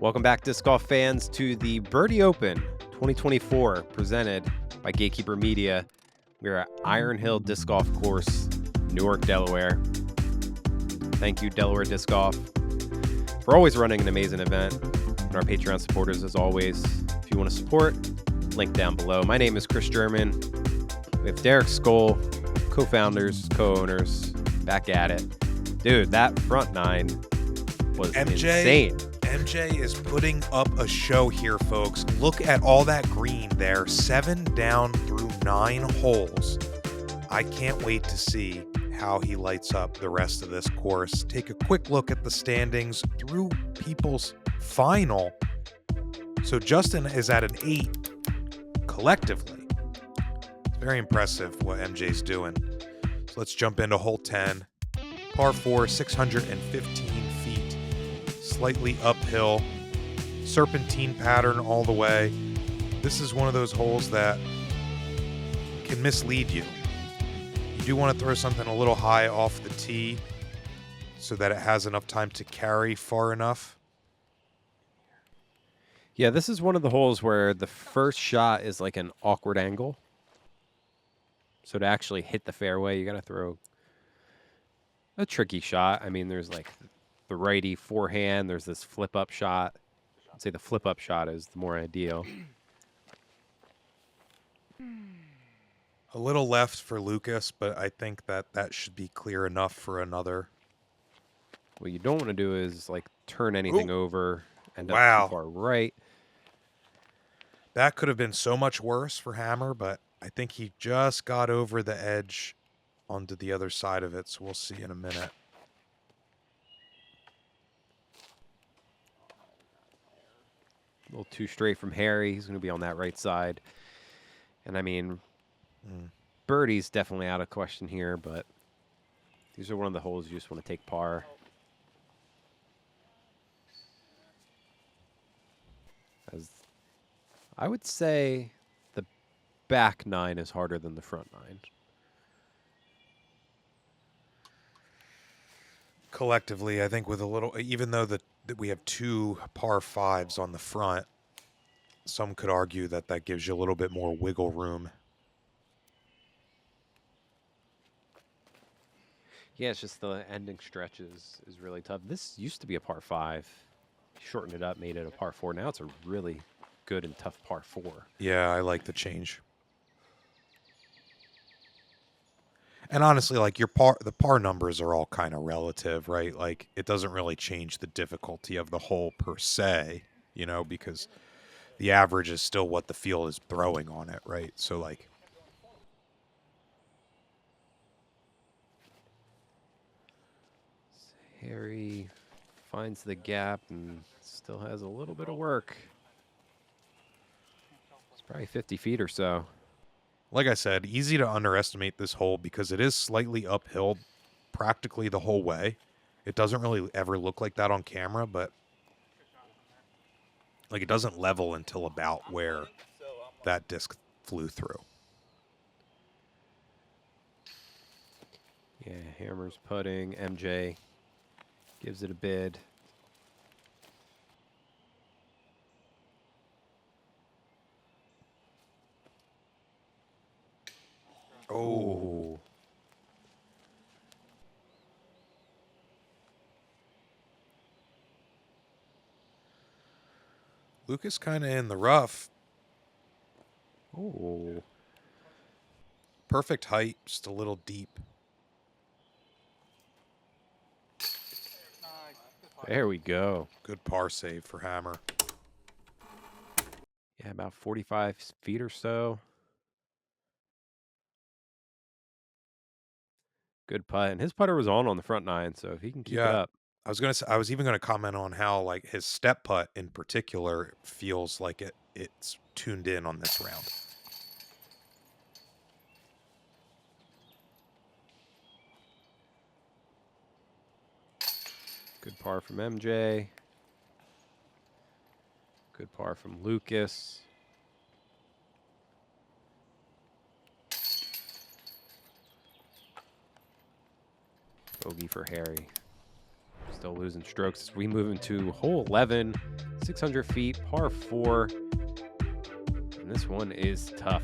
Welcome back, disc golf fans, to the Birdie Open 2024, presented by Gatekeeper Media. We're at Iron Hill Disc Golf Course, Newark, Delaware. Thank you, Delaware Disc Golf, for always running an amazing event, and our Patreon supporters, as always. If you want to support, link down below. My name is Chris German. We have Derek Skoll, co-founders, co-owners, back at it. Dude, that front nine was insane. MJ is putting up a show here, folks. Look at all that green there. 7 down through 9 holes. I can't wait to see how he lights up the rest of this course. Take a quick look at the standings through people's final. So Justin is at an 8 collectively. It's very impressive what MJ's doing. So let's jump into hole 10. Par 4, 615 feet. Slightly uphill, serpentine pattern all the way. This is one of those holes that can mislead you. You do want to throw something a little high off the tee so that it has enough time to carry far enough. Yeah, this is one of the holes where the first shot is like an awkward angle. So to actually hit the fairway, you got to throw a tricky shot. I mean, there's like the righty forehand. There's this flip-up shot. I'd say the flip-up shot is the more ideal. A little left for Lucas, but I think that should be clear enough for another. What you don't want to do is like turn anything over, end up too far right. That could have been so much worse for Hammer, but I think he just got over the edge onto the other side of it, so we'll see in a minute. A little too straight from Harry. He's going to be on that right side. And, I mean, Birdie's definitely out of question here, but these are one of the holes you just want to take par. As I would say the back 9 is harder than the front 9. Collectively, I think with a little, even though that we have 2 par 5s on the front, some could argue that that gives you a little bit more wiggle room. Yeah, it's just the ending stretch is really tough. This used to be a par 5. Shortened it up, made it a par 4. Now it's a really good and tough par 4. Yeah, I like the change. And honestly, like the par numbers are all kind of relative, right? Like it doesn't really change the difficulty of the hole per se, you know, because the average is still what the field is throwing on it, right? So like Harry finds the gap and still has a little bit of work. It's probably 50 feet or so. Like I said, easy to underestimate this hole because it is slightly uphill practically the whole way. It doesn't really ever look like that on camera, but like it doesn't level until about where that disc flew through. Yeah, Hammer's putting. MJ gives it a bid. Oh. Lucas kind of in the rough. Oh. Perfect height, just a little deep. There we go. Good par save for Hammer. Yeah, about 45 feet or so. Good putt. And his putter was on the front 9, so if he can keep it up. I was even gonna comment on how like his step putt in particular feels like it's tuned in on this round. Good par from MJ. Good par from Lucas. Bogey for Harry. Still losing strokes as we move into hole 11, 600 feet, par 4. And this one is tough.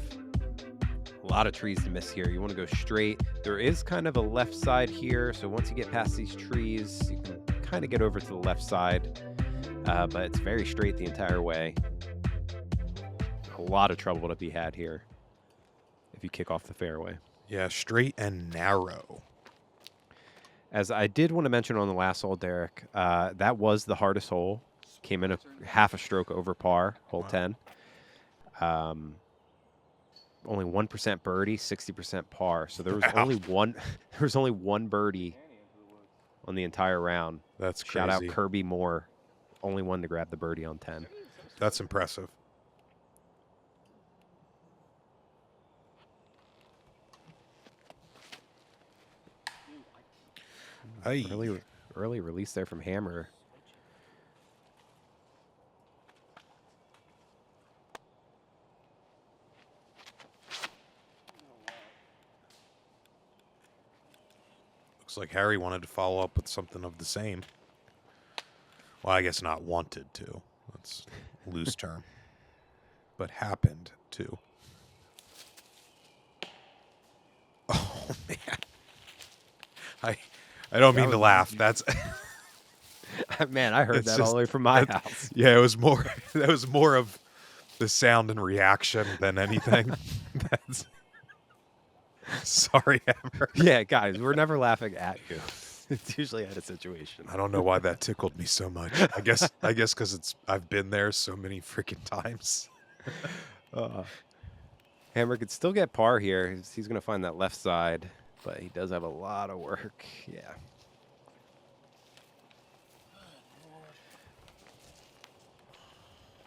A lot of trees to miss here. You want to go straight. There is kind of a left side here, so once you get past these trees, you can kind of get over to the left side, but it's very straight the entire way. A lot of trouble to be had here if you kick off the fairway. Yeah, straight and narrow. As I did want to mention on the last hole, Derek, that was the hardest hole. Came in a half a stroke over par, hole 10. Only 1% birdie, 60% par. So there was only one. There was only one birdie on the entire round. That's crazy. Shout out Kirby Moore, only one to grab the birdie on 10. That's impressive. Hey. Early release there from Hammer. Looks like Harry wanted to follow up with something of the same. Well, I guess not wanted to. That's a loose term. But happened to. Oh, man. I don't mean to laugh. That's man, I heard that all the way from my house. Yeah, it was more. That was more of the sound and reaction than anything. That's sorry, Hammer. Yeah, guys, we're never laughing at you. It's usually at a situation. I don't know why that tickled me so much. I guess because I've been there so many freaking times. Hammer could still get par here. He's going to find that left side, but he does have a lot of work. Yeah.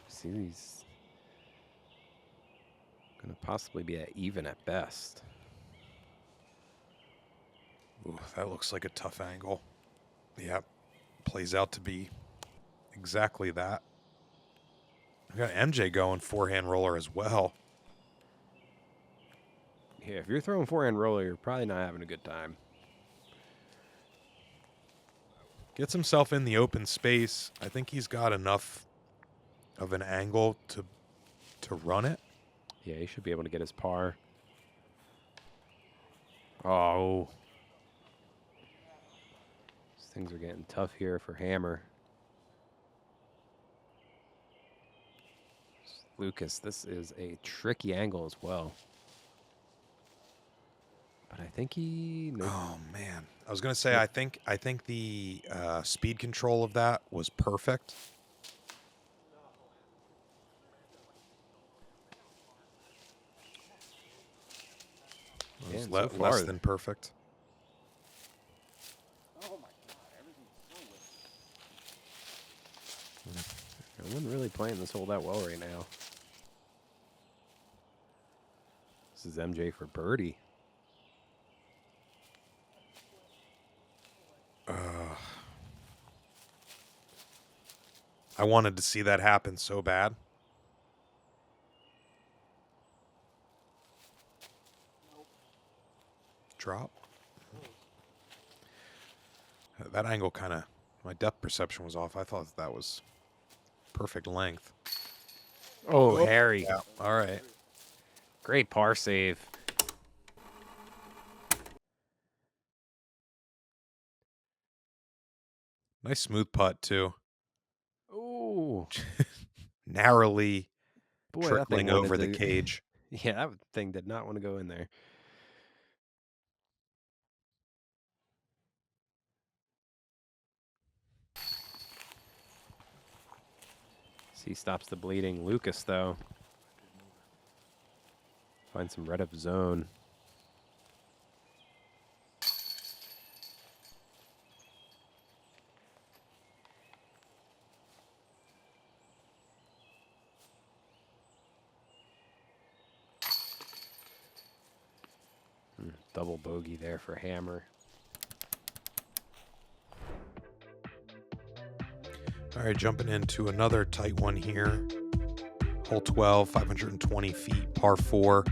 See, he's going to possibly be at even at best. Ooh, that looks like a tough angle. Yeah, plays out to be exactly that. We got MJ going forehand roller as well. Yeah, if you're throwing forehand roller, you're probably not having a good time. Gets himself in the open space. I think he's got enough of an angle to run it. Yeah, he should be able to get his par. Oh. Things are getting tough here for Hammer. Lucas, this is a tricky angle as well. But I think he... Oh, man. I was going to say, I think the speed control of that was perfect. It was less than perfect. No one really playing this hole that well right now. This is MJ for birdie. I wanted to see that happen so bad. Drop. That angle kind of, my depth perception was off. I thought that was perfect length. Oh, Harry. Yeah. All right. Great par save. Nice smooth putt, too. Ooh. Narrowly Boy, trickling over the cage. Yeah, that thing did not want to go in there. He stops the bleeding. Lucas, though, find some red up zone. Double bogey there for Hammer. All right, jumping into another tight one here. Hole 12, 520 feet, par 4.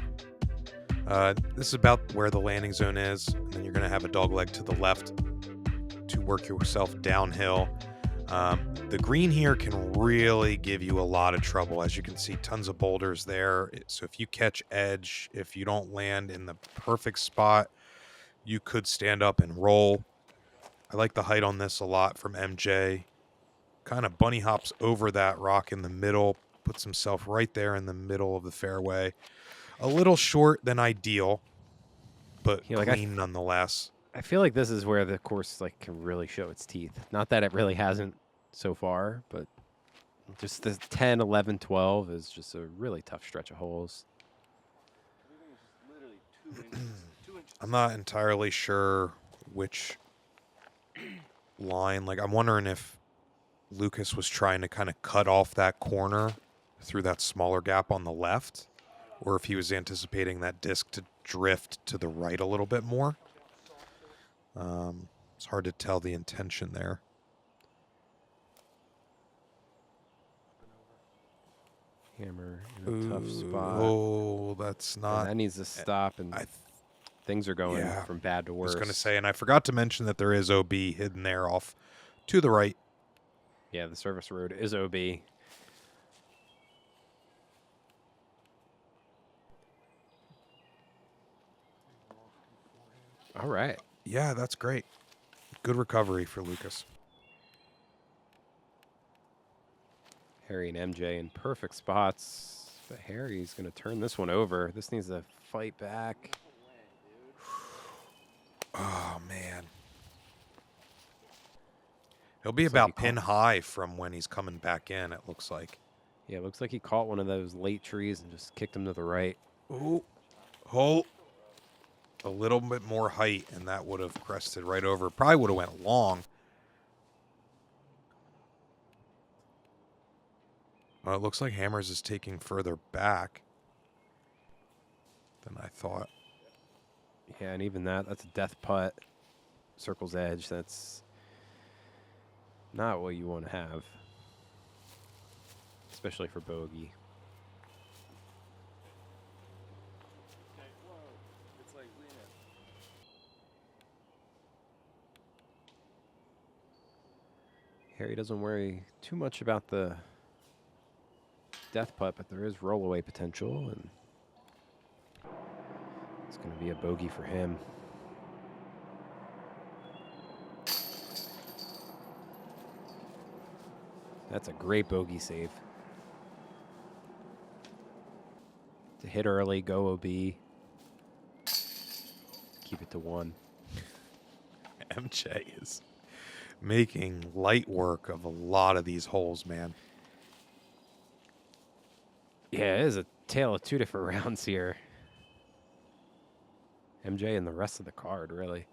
This is about where the landing zone is, and then you're going to have a dog leg to the left to work yourself downhill. The green here can really give you a lot of trouble. As you can see, tons of boulders there. So if you catch edge, if you don't land in the perfect spot, you could stand up and roll. I like the height on this a lot from MJ. Kind of bunny hops over that rock in the middle, puts himself right there in the middle of the fairway. A little short than ideal, but clean nonetheless. I feel like this is where the course like can really show its teeth. Not that it really hasn't so far, but just the 10, 11, 12 is just a really tough stretch of holes. I'm not entirely sure which line. Like, I'm wondering if Lucas was trying to kind of cut off that corner through that smaller gap on the left, or if he was anticipating that disc to drift to the right a little bit more. It's hard to tell the intention there. Hammer in a tough spot. Oh, that's not. And that needs to stop, and things are going from bad to worse. I was going to say, and I forgot to mention that there is OB hidden there off to the right. Yeah, the service road is OB. All right. Yeah, that's great. Good recovery for Lucas. Harry and MJ in perfect spots, but Harry's going to turn this one over. This needs to fight back. Oh, man. He'll be about pin high from when he's coming back in, it looks like. Yeah, it looks like he caught one of those late trees and just kicked him to the right. Ooh. Hole. A little bit more height, and that would have crested right over. Probably would have went long. Well, it looks like Hammers is taking further back than I thought. Yeah, and even that's a death putt. Circle's edge, that's not what you want to have, especially for bogey. Harry doesn't worry too much about the death putt, but there is rollaway potential, and it's going to be a bogey for him. That's a great bogey save. To hit early, go OB. Keep it to 1. MJ is making light work of a lot of these holes, man. Yeah, it is a tale of two different rounds here. MJ and the rest of the card, really.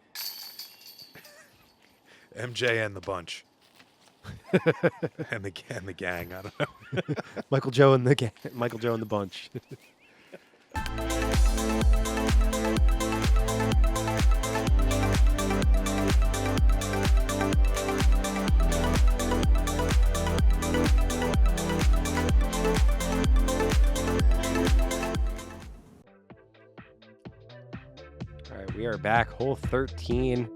MJ and the bunch. and the gang, I don't know. Michael Joe and the gang. Michael Joe and the bunch. All right, we are back. Hole 13.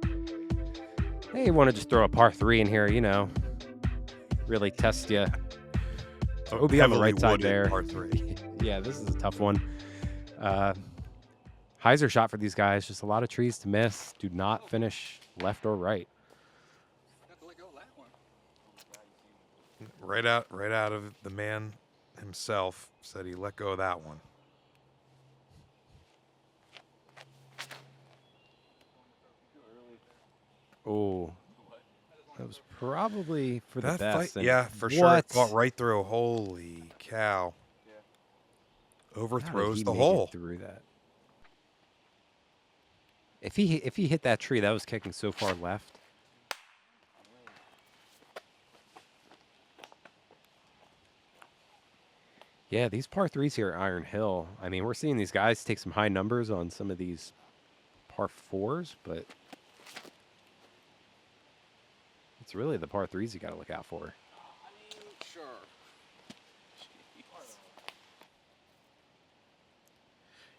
Hey, you want to just throw a par 3 in here, you know. Really test you. OB on the right side there. Par 3. Yeah, this is a tough one. Hyzer shot for these guys. Just a lot of trees to miss. Do not finish left or right. Right out of the man himself said he let go of that one. Oh, that was probably for the best. Fight, yeah, for sure. It caught right through. Holy cow! Overthrows the hole. Through that. If he hit that tree, that was kicking so far left. Yeah, these par 3s here at Iron Hill. I mean, we're seeing these guys take some high numbers on some of these par 4s, but it's really the par 3s you got to look out for. Sure.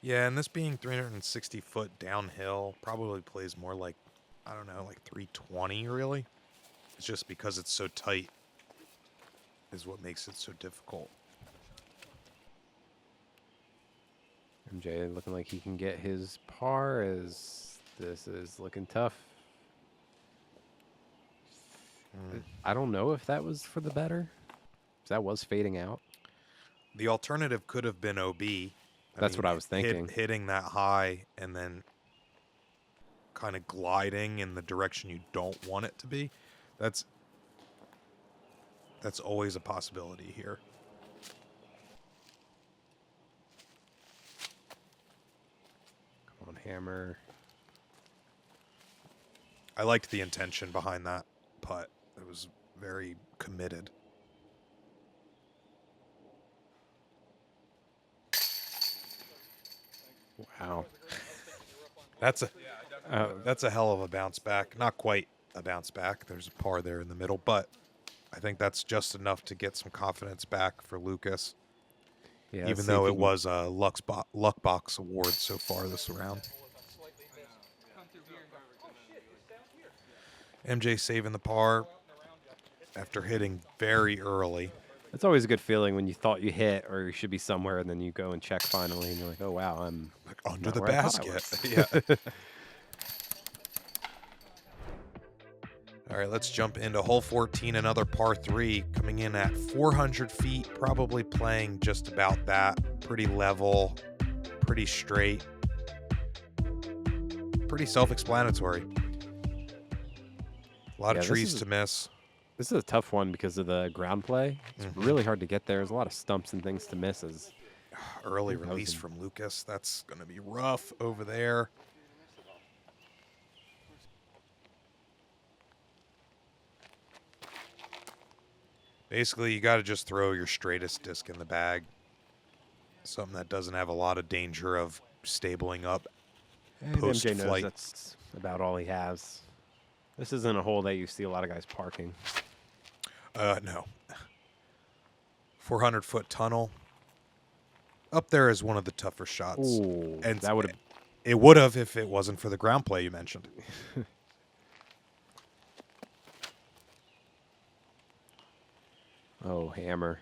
Yeah, and this being 360 foot downhill probably plays more like I don't know, like 320 really. It's just because it's so tight is what makes it so difficult. MJ looking like he can get his par as this is looking tough. I don't know if that was for the better. If that was fading out. The alternative could have been OB. That's what I was thinking. Hitting that high and then kind of gliding in the direction you don't want it to be. That's always a possibility here. Come on, hammer. I liked the intention behind that putt. It was very committed. Wow. That's a hell of a bounce back. Not quite a bounce back. There's a par there in the middle, but I think that's just enough to get some confidence back for Lucas. Yeah, even though it was a luck box award so far this round. MJ saving the par after hitting very early. It's always a good feeling when you thought you hit or you should be somewhere, and then you go and check finally, and you're like, oh, wow, I'm like under not the where I thought I basket. Yeah. All right, let's jump into hole 14, another par 3, coming in at 400 feet, probably playing just about that. Pretty level, pretty straight, pretty self-explanatory. A lot of trees to miss. This is a tough one because of the ground play. It's really hard to get there. There's a lot of stumps and things to miss. Early release from Lucas. That's going to be rough over there. Basically, you got to just throw your straightest disc in the bag. Something that doesn't have a lot of danger of stabling up post-flight. MJ knows that's about all he has. This isn't a hole that you see a lot of guys parking. No. 400-foot tunnel. Up there is one of the tougher shots. Ooh, and that would have. It would have if it wasn't for the ground play you mentioned. Oh, hammer.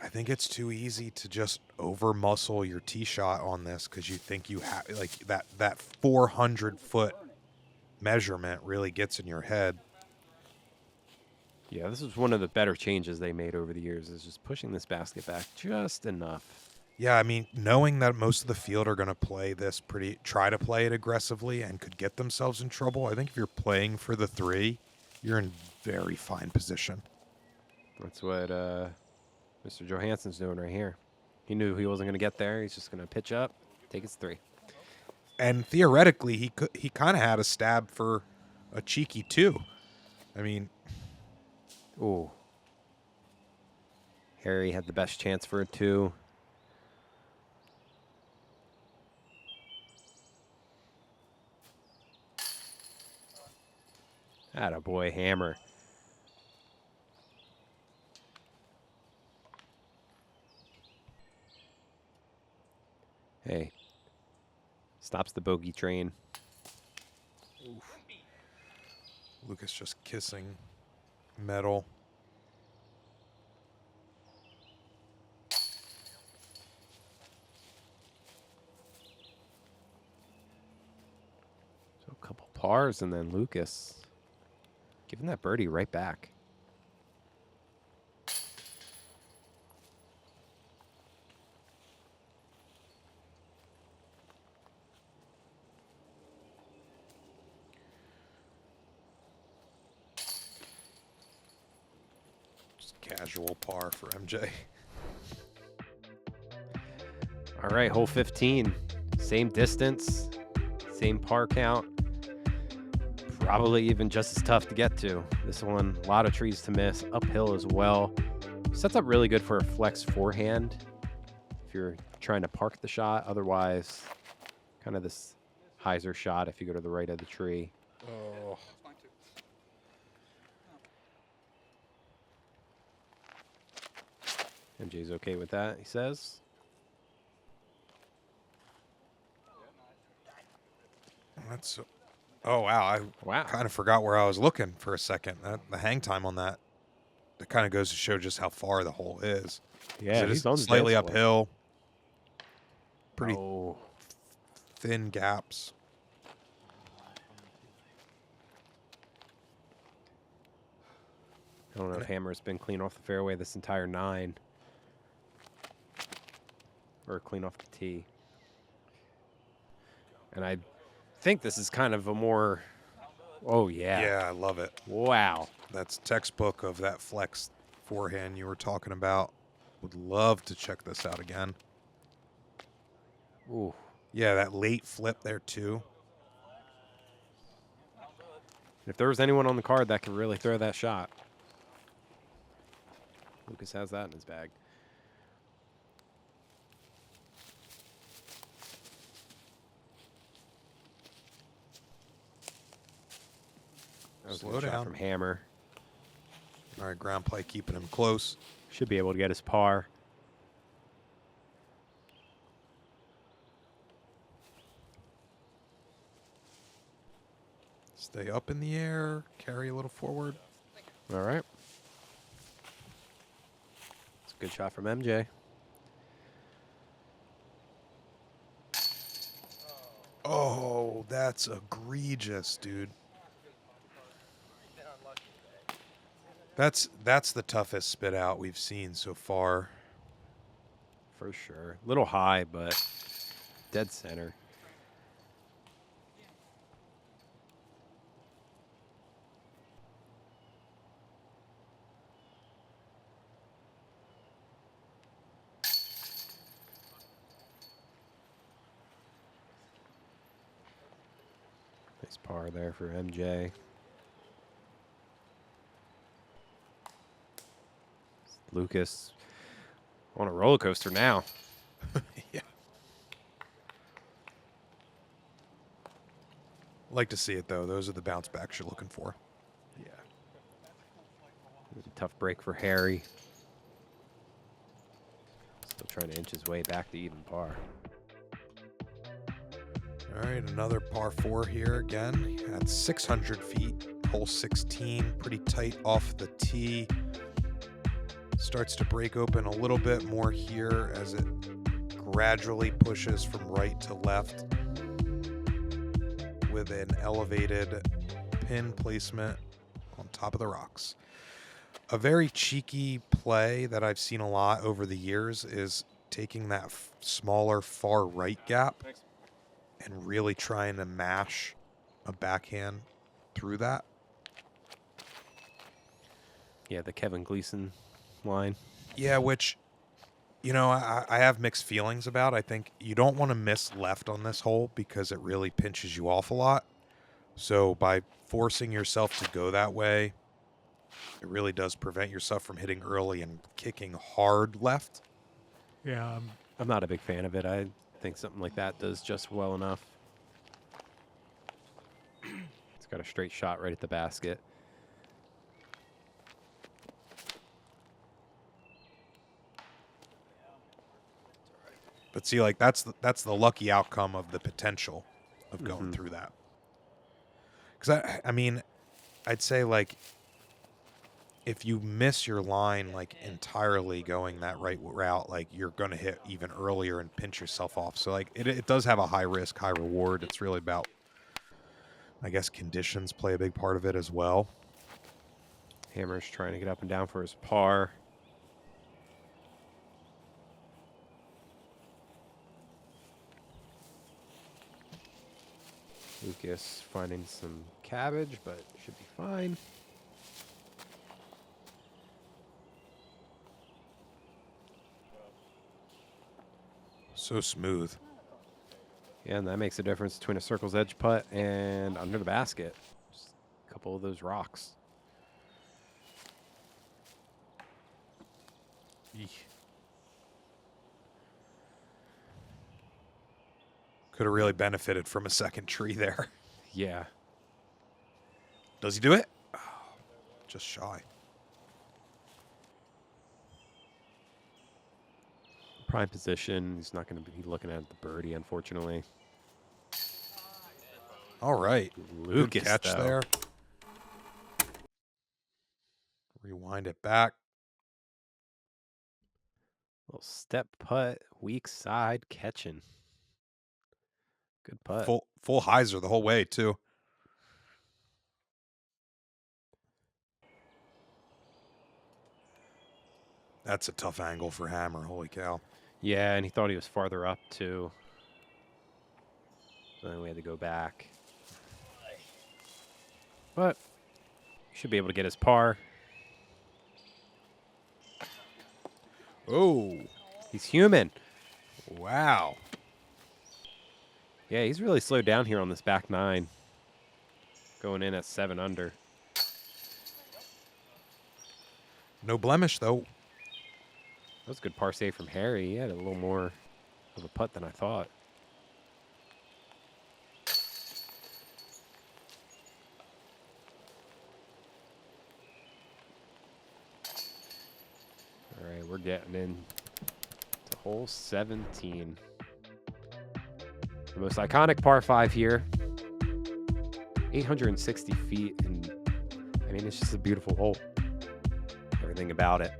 I think it's too easy to just over muscle your tee shot on this because you think you have like that 400-foot measurement really gets in your head. Yeah, this is one of the better changes they made over the years, is just pushing this basket back just enough. Yeah, I mean, knowing that most of the field are going to play this try to play it aggressively and could get themselves in trouble, I think if you're playing for the 3, you're in very fine position. That's what Mr. Johansen's doing right here. He knew he wasn't going to get there. He's just going to pitch up, take his 3. And theoretically, he kind of had a stab for a cheeky 2. I mean, ooh. Harry had the best chance for a 2. Attaboy, hammer. Hey. Stops the bogey train. Oof. Lucas just kissing metal. So a couple pars and then Lucas giving that birdie right back. Casual par for MJ. All right, hole 15. Same distance, same par count. Probably even just as tough to get to. This one, a lot of trees to miss, uphill as well. Sets up really good for a flex forehand if you're trying to park the shot. Otherwise, kind of this hyzer shot if you go to the right of the tree. Oh. MJ's okay with that, he says. That's Oh, wow. Wow. I kind of forgot where I was looking for a second. The hang time on that, it kind of goes to show just how far the hole is. 'Cause Yeah, it he's is on the slightly dance floor. uphill. Pretty Oh, thin gaps. I don't know if Hammer's been clean off the fairway this entire 9. Or clean off the tee. And I think this is kind of a more... Oh, yeah. Yeah, I love it. Wow. That's textbook of that flex forehand you were talking about. Would love to check this out again. Ooh. Yeah, that late flip there too. If there was anyone on the card that could really throw that shot, Lucas has that in his bag. That was a good shot from Hammer. All right, ground play keeping him close. Should be able to get his par. Stay up in the air, carry a little forward. All right. It's a good shot from MJ. Oh, that's egregious, dude. That's the toughest spit out we've seen so far. For sure. Little high, but dead center. Nice par there for MJ. Lucas on a roller coaster now. Yeah. Like to see it, though. Those are the bounce backs you're looking for. Yeah. Tough break for Harry. Still trying to inch his way back to even par. All right, another par 4 here again at 600 feet. Hole 16, pretty tight off the tee. Starts to break open a little bit more here as it gradually pushes from right to left with an elevated pin placement on top of the rocks. A very cheeky play that I've seen a lot over the years is taking that smaller far right gap and really trying to mash a backhand through that. Yeah, the Kevin Gleason line. Yeah, which, you know, I have mixed feelings about. I think you don't want to miss left on this hole because it really pinches you off a lot. So by forcing yourself to go that way, it really does prevent yourself from hitting early and kicking hard left. Yeah, I'm not a big fan of it. I think something like that does just well enough. It's got a straight shot right at the basket. But see, like that's the lucky outcome of the potential of going through that. Because I mean, I'd say like if you miss your line like entirely going that right route, like you're going to hit even earlier and pinch yourself off. So like it does have a high risk, high reward. It's really about, I guess, conditions play a big part of it as well. Hammer's trying to get up and down for his par. Lucas finding some cabbage, but should be fine. So smooth. Yeah, and that makes a difference between a circle's edge putt and under the basket. Just a couple of those rocks. Eek. Could have really benefited from a second tree there. Yeah. Does he do it? Oh, just shy. Prime position. He's not going to be looking at the birdie, unfortunately. All right. Lucas, Good catch though. there. Rewind it back. Little step putt, weak side catching. Good putt. Full hyzer the whole way, too. That's a tough angle for Hammer. Holy cow. Yeah, and he thought he was farther up, too. So then we had to go back. But he should be able to get his par. Oh. He's human. Wow. Yeah, he's really slowed down here on this back nine. Going in at 7 under. No blemish, though. That was a good par save from Harry. He had a little more of a putt than I thought. All right, we're getting in to hole 17. The most iconic par 5 here. 860 feet, and I mean, it's just a beautiful hole. Everything about it.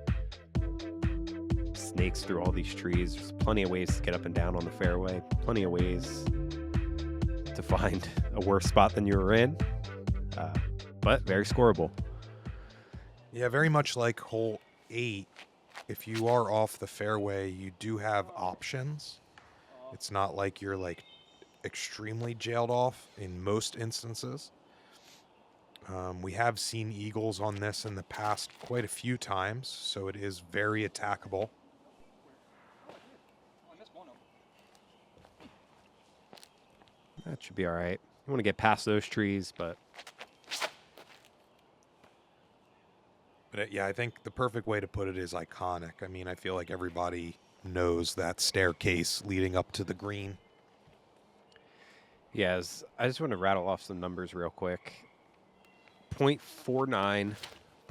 Snakes through all these trees. There's plenty of ways to get up and down on the fairway. Plenty of ways to find a worse spot than you were in. But very scoreable. Yeah, very much like hole 8. If you are off the fairway, you do have options. It's not like you're like extremely jailed off in most instances. We have seen eagles on this in the past quite a few times, so it is very attackable. That should be all right. You want to get past those trees, but... But yeah, I think the perfect way to put it is iconic. I mean, I feel like everybody knows that staircase leading up to the green. Yes, I just want to rattle off some numbers real quick. 0.49,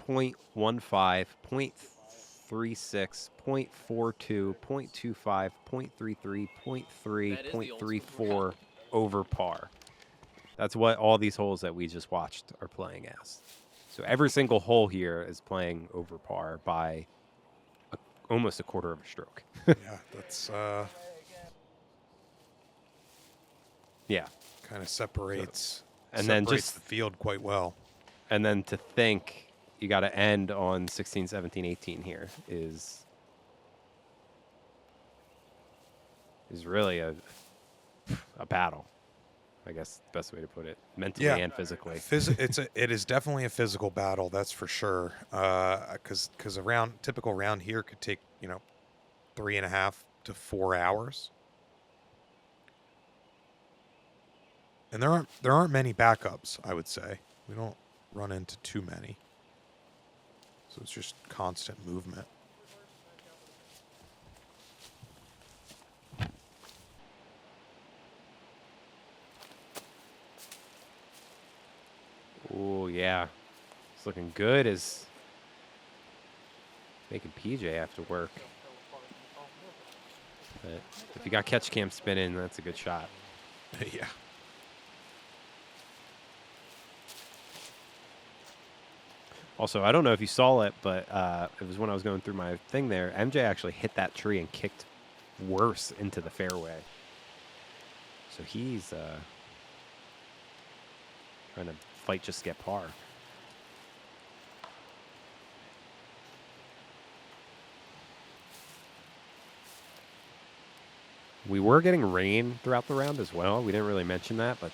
0.15, 0.36, 0.42, 0.25, 0.33, 0.3, 0.34 over par. That's what all these holes that we just watched are playing as. So every single hole here is playing over par by almost a quarter of a stroke. Yeah, that's yeah, kind of separates and then separates just the field quite well. And then to think you got to end on 16, 17, 18 here is really a battle. I guess the best way to put it, mentally and physically. It is definitely a physical battle, that's for sure. Because a typical round here could take 3.5 to 4 hours, and there aren't many backups. I would say we don't run into too many, so it's just constant movement. Oh, yeah. It's looking good as making PJ have to work. But if you got catch cam spinning, that's a good shot. Yeah. Also, I don't know if you saw it, but it was when I was going through my thing there. MJ actually hit that tree and kicked worse into the fairway. So he's trying to fight just to get par. We were getting rain throughout the round as well. We didn't really mention that, but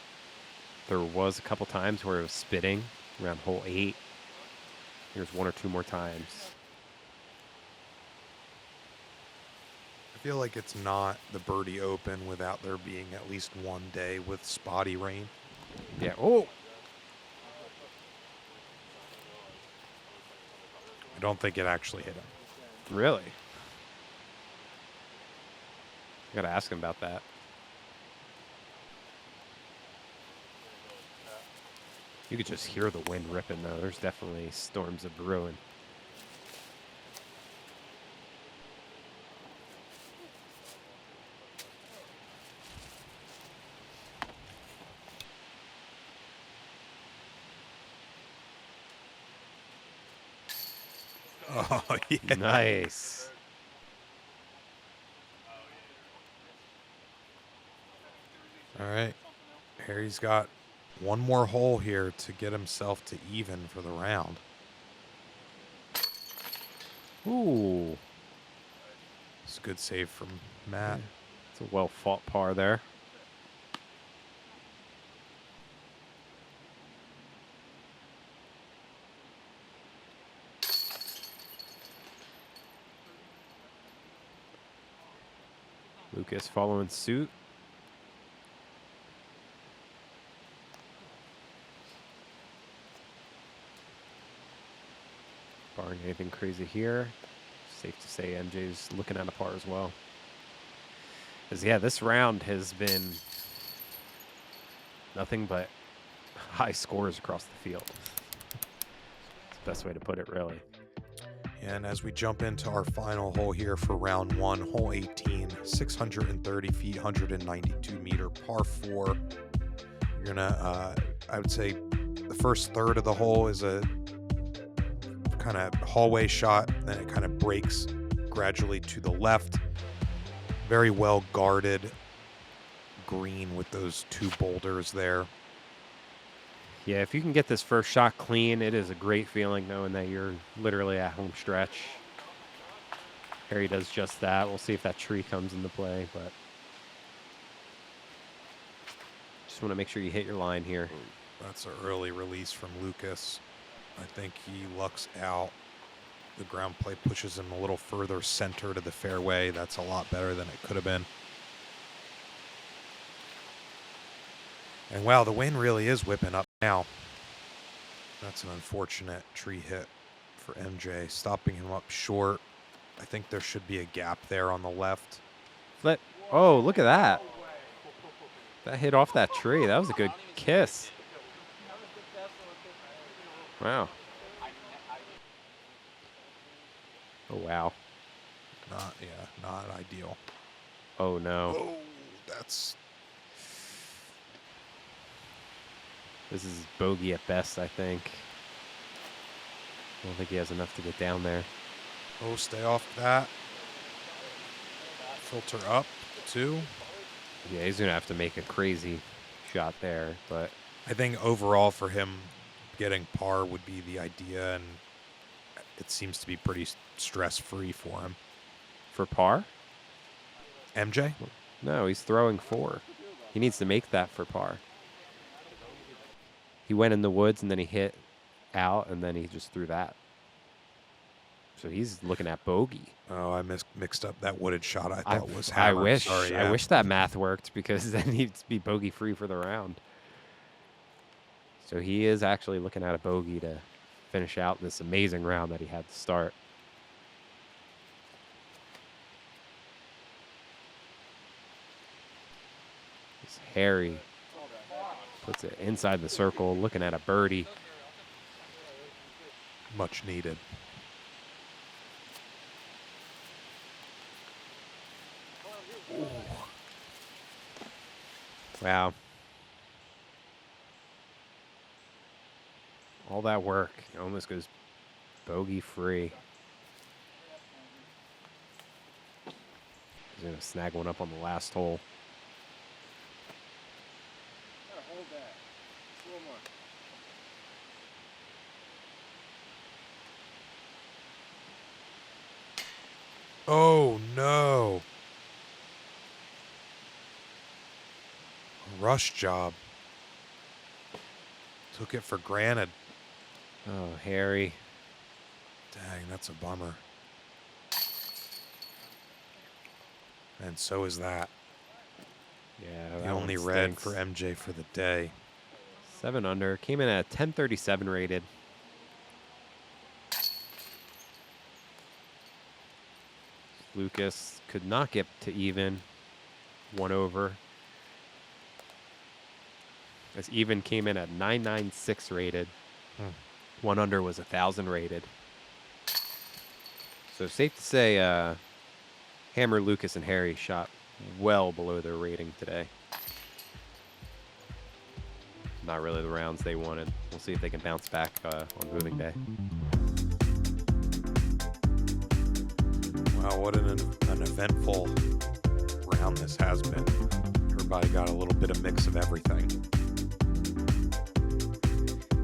there was a couple times where it was spitting around hole 8. There's 1 or 2 more times. I feel like it's not the Birdie Open without there being at least one day with spotty rain. Yeah. Oh. I don't think it actually hit him. Really? I gotta ask him about that. You could just hear the wind ripping, though. There's definitely storms of brewing. Oh, yeah. Nice. All right. Harry's got one more hole here to get himself to even for the round. Ooh. It's a good save from Matt. It's a well-fought par there. Lucas following suit. Barring anything crazy here. Safe to say MJ's looking at a par as well. Because, yeah, this round has been nothing but high scores across the field. It's the best way to put it, really. And as we jump into our final hole here for round one, hole 18, 630 feet, 192 meter, par 4. You're gonna, I would say the first third of the hole is a kind of hallway shot, then it kind of breaks gradually to the left. Very well guarded green with those 2 boulders there. Yeah, if you can get this first shot clean, it is a great feeling knowing that you're literally at home stretch. Harry does just that. We'll see if that tree comes into play, but just want to make sure you hit your line here. That's an early release from Lucas. I think he lucks out. The ground play pushes him a little further center to the fairway. That's a lot better than it could have been. And wow, the wind really is whipping up now. That's an unfortunate tree hit for MJ, stopping him up short. I think there should be a gap there on the left. Flip. Oh, look at that. That hit off that tree. That was a good kiss. Wow. Oh, wow. Not ideal. Oh, no. Oh, that's... This is bogey at best, I think. I don't think he has enough to get down there. Oh, stay off that. Filter up, too. Yeah, he's going to have to make a crazy shot there, but... I think overall for him, getting par would be the idea, and it seems to be pretty stress-free for him. For par? MJ? No, he's throwing 4. He needs to make that for par. He went in the woods, and then he hit out, and then he just threw that. So he's looking at bogey. Oh, I mixed up that wooded shot I thought was hammer. I wish. Sorry, yeah. I wish that math worked because then he'd be bogey free for the round. So he is actually looking at a bogey to finish out this amazing round that he had to start. It's Harry. Puts it inside the circle, looking at a birdie. Much needed. Ooh. Wow. All that work almost goes bogey free. He's going to snag one up on the last hole. Oh, no. A rush job. Took it for granted. Oh, Harry. Dang, that's a bummer. And so is that. Yeah, The that only one red stinks. for MJ for the day. 7 under. Came in at 1037 rated. Lucas could not get to even. 1 over. As even came in at 996 rated. 1 under was 1,000 rated. So safe to say Hammer, Lucas, and Harry shot well below their rating today. Not really the rounds they wanted. We'll see if they can bounce back on moving day. Oh, what an eventful round this has been. Everybody got a little bit of mix of everything.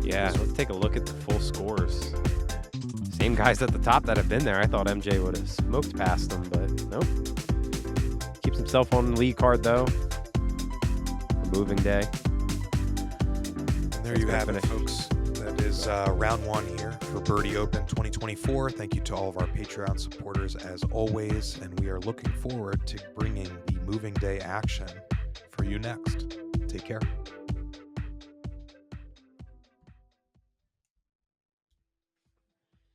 Yeah, let's take a look at the full scores. Same guys at the top that have been there. I thought MJ would have smoked past them, but nope. Keeps himself on the lead card, though. For moving day. And there you have it, folks. That is round one here for Birdie Open 2024. Thank you to all of our Patreon supporters as always, and we are looking forward to bringing the moving day action for you next. Take care.